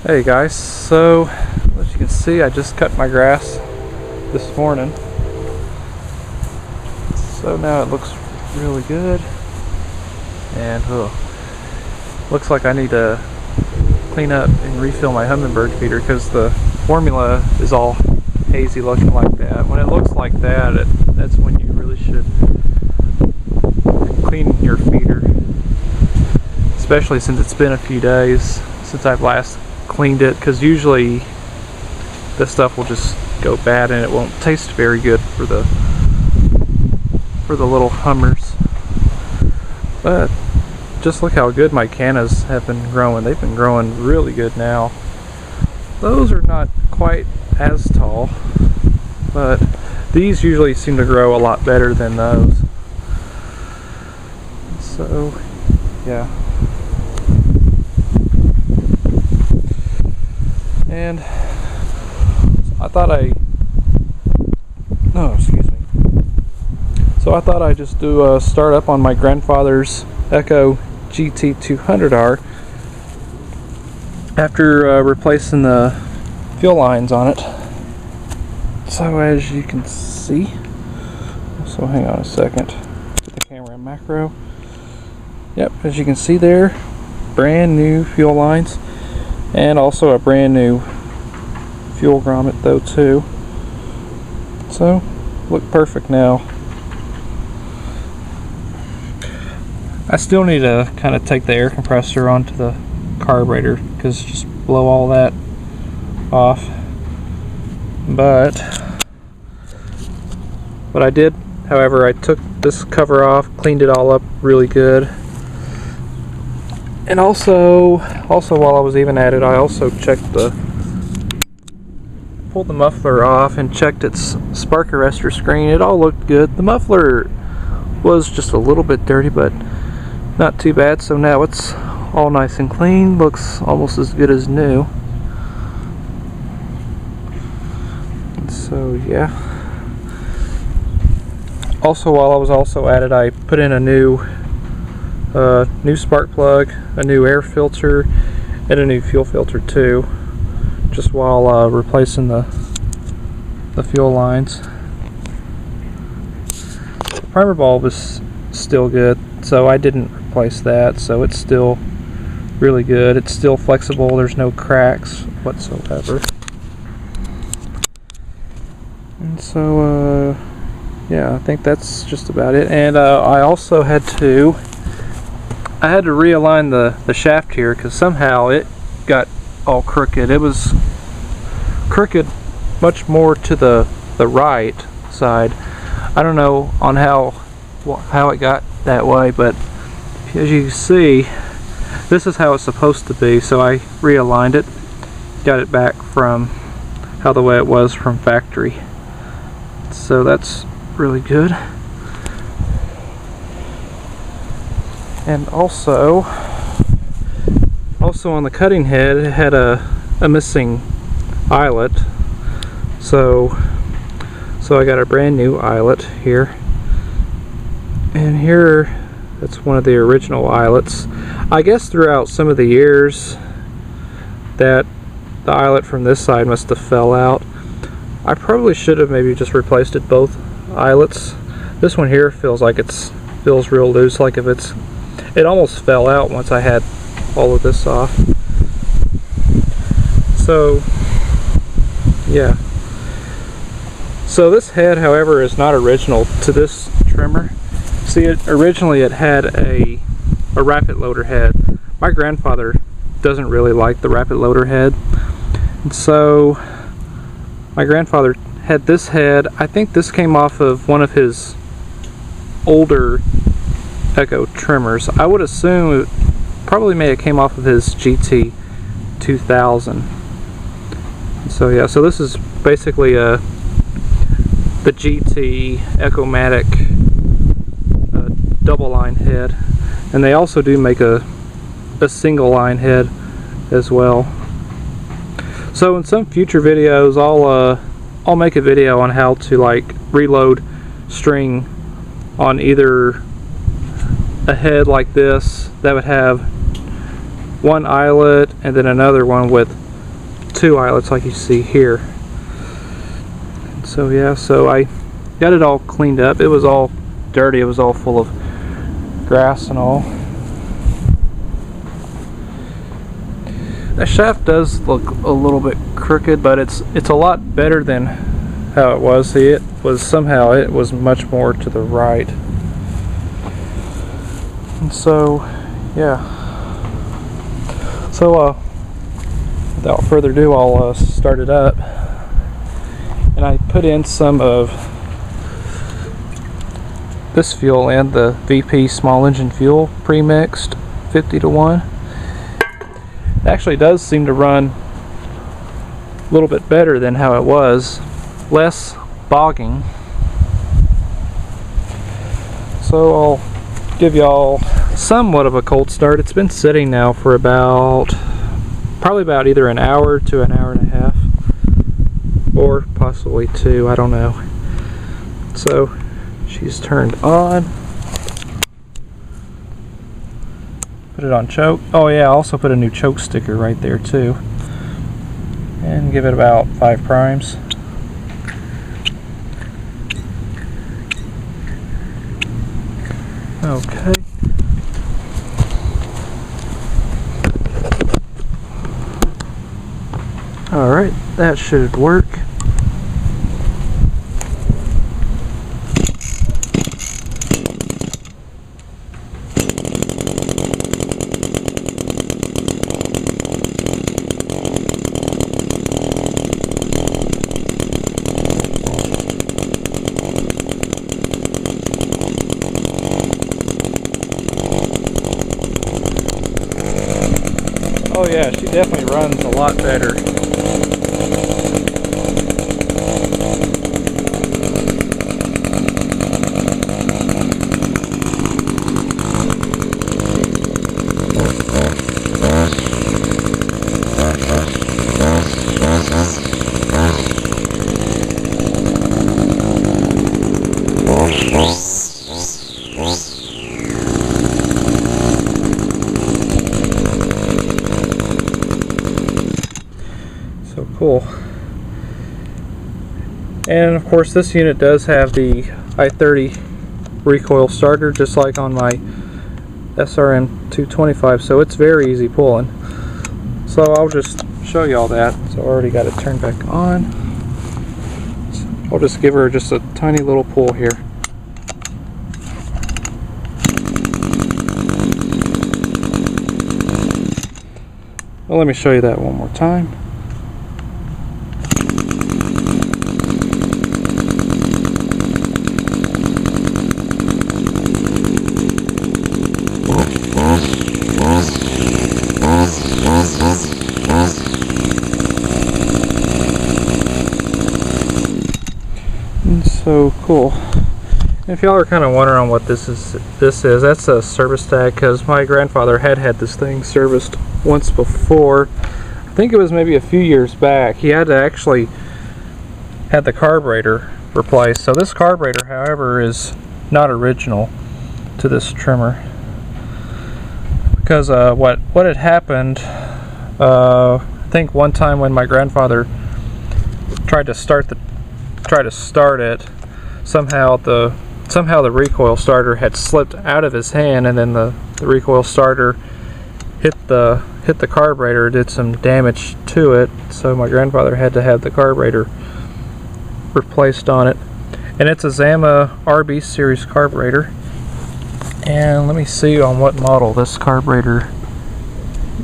Hey guys, so as you can see I just cut my grass this morning, so now it looks really good, and looks like I need to clean up and refill my hummingbird feeder because the formula is all hazy looking like that. When it looks like that, that's when you really should clean your feeder, especially since it's been a few days since I've last cleaned it, because usually this stuff will just go bad and it won't taste very good for the little hummers. But just look how good my cannas have been growing. They've been growing really good now. Those are not quite as tall, but these usually seem to grow a lot better than those. So yeah. And I thought So I thought I'd just do a start up on my grandfather's Echo GT200R after replacing the fuel lines on it. So as you can see, so hang on a second, get the camera in macro. Yep, as you can see there, brand new fuel lines. And also a brand new fuel grommet though too. So look perfect now. I still need to kind of take the air compressor onto the carburetor, because just blow all that off. But what I did, however, I took this cover off, cleaned it all up really good. And also while I was even at it, I also pulled the muffler off and checked its spark arrestor screen. It all looked good. The muffler was just a little bit dirty, but not too bad. So now it's all nice and clean. Looks almost as good as new. So yeah. Also, while I was also at it, I put in a new spark plug, a new air filter, and a new fuel filter too, just while replacing the fuel lines. The primer bulb is still good, so I didn't replace that, so it's still really good. It's still flexible, there's no cracks whatsoever. And so yeah, I think that's just about it. And I also had to realign the shaft here, because somehow it got all crooked. It was crooked much more to the right side. I don't know on how it got that way, but as you can see, this is how it's supposed to be. So I realigned it, got it back from how the way it was from factory. So that's really good. And also on the cutting head, it had a missing eyelet, so I got a brand new eyelet here, and here that's one of the original eyelets. I guess throughout some of the years that the eyelet from this side must have fell out. I probably should have maybe just replaced it both eyelets. This one here feels like feels real loose, like if it almost fell out once I had all of this off. So yeah. So this head, however, is not original to this trimmer. See, originally it had a rapid loader head. My grandfather doesn't really like the rapid loader head, and so my grandfather had this head. I think this came off of one of his older Echo trimmers. I would assume it probably may have came off of his GT2000. So yeah, so this is basically the GT Echo-Matic double line head, and they also do make a single line head as well. So in some future videos, I'll make a video on how to like reload string on either a head like this that would have one eyelet and then another one with 2 eyelets like you see here. So yeah, so I got it all cleaned up. It was all dirty, it was all full of grass and all. That shaft does look a little bit crooked, but it's a lot better than how it was. See, it was much more to the right. And so yeah, so without further ado, I'll start it up. And I put in some of this fuel and the VP small engine fuel pre-mixed 50-to-1. It actually does seem to run a little bit better than how it was, less bogging. So I'll give y'all somewhat of a cold start. It's been sitting now for probably about either an hour to an hour and a half, or possibly 2, I don't know. So she's turned on. Put it on choke. Oh yeah, I also put a new choke sticker right there too. And give it about 5 primes. Okay. Alright, that should work. Oh yeah, she definitely runs a lot better. So cool. And of course this unit does have the i30 recoil starter, just like on my SRM 225, so it's very easy pulling. So I'll just show you all that. So I already got it turned back on. So I'll just give her just a tiny little pull here. Well, let me show you that one more time. So cool. If y'all are kind of wondering what this is, that's a service tag, because my grandfather had this thing serviced once before. I think it was maybe a few years back. He had to actually had the carburetor replaced. So this carburetor, however, is not original to this trimmer, because what had happened, I think one time when my grandfather tried to start it, somehow the recoil starter had slipped out of his hand, and then the recoil starter hit the carburetor, did some damage to it. So my grandfather had to have the carburetor replaced on it, and it's a Zama RB series carburetor. And let me see on what model this carburetor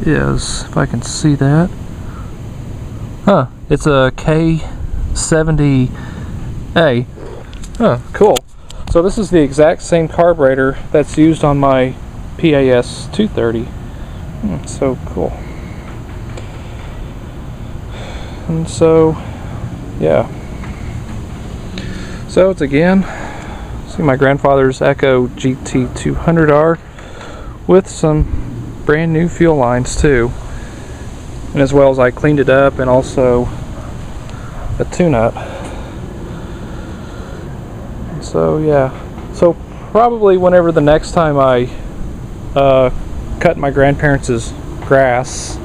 is, if I can see that. It's a K70A. Cool. So this is the exact same carburetor that's used on my PAS 230. So cool. And so, yeah. So it's again, see my grandfather's Echo GT200R with some brand new fuel lines too. And as well as I cleaned it up, and also a tune-up. So yeah, so probably whenever the next time I cut my grandparents' grass,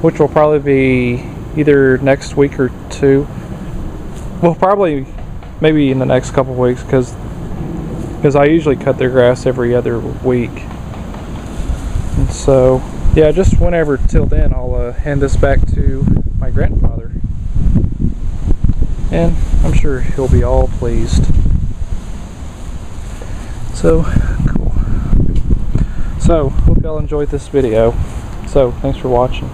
which will probably be either next week or two. Well, probably maybe in the next couple of weeks, because I usually cut their grass every other week. And so, yeah, just whenever till then, I'll hand this back to my grandfather. And I'm sure he'll be all pleased. So, cool. So, hope y'all enjoyed this video. So, thanks for watching.